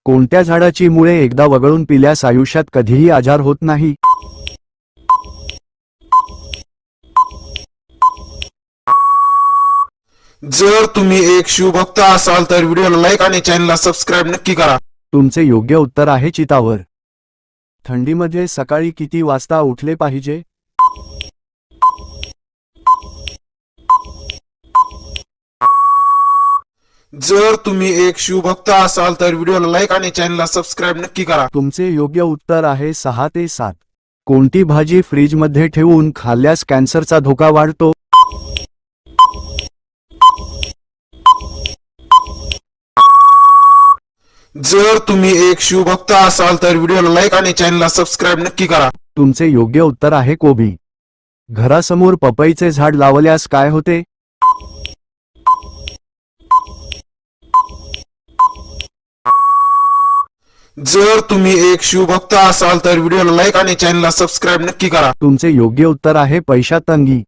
कोणत्या झाडाची मुळे एकदा वगळून पिल्यास आयुष्यात कधीही आजार होत नाही? जर तुम्ही एक शिवभक्त असाल तर व्हिडिओला लाईक आणि चॅनलला सबस्क्राईब नक्की करा. तुमचे योग्य उत्तर आहे चितावर. थंडीमध्ये सकाळी किती वाजता उठले पाहिजे? जर तुम्ही एक शिवभक्त असाल तर व्हिडिओला लाईक आणि चॅनलला सबस्क्राईब नक्की करा. तुमचे योग्य उत्तर आहे 6 ते 7. कोणती भाजी फ्रीजमध्ये ठेवून खाल्ल्यास कॅन्सरचा धोका वाढतो? जर तुम्ही एक शिवभक्त असाल तर व्हिडिओला लाईक आणि चॅनलला सबस्क्राईब नक्की करा. तुमचे योग्य उत्तर आहे कोबी. घरासमोर पपईचे झाड लावल्यास काय होते? जर तुम्ही एक शिवभक्त असाल तर व्हिडिओला लाईक आणि चॅनलला सबस्क्राईब नक्की करा. तुमचे योग्य उत्तर आहे पैशातंगी.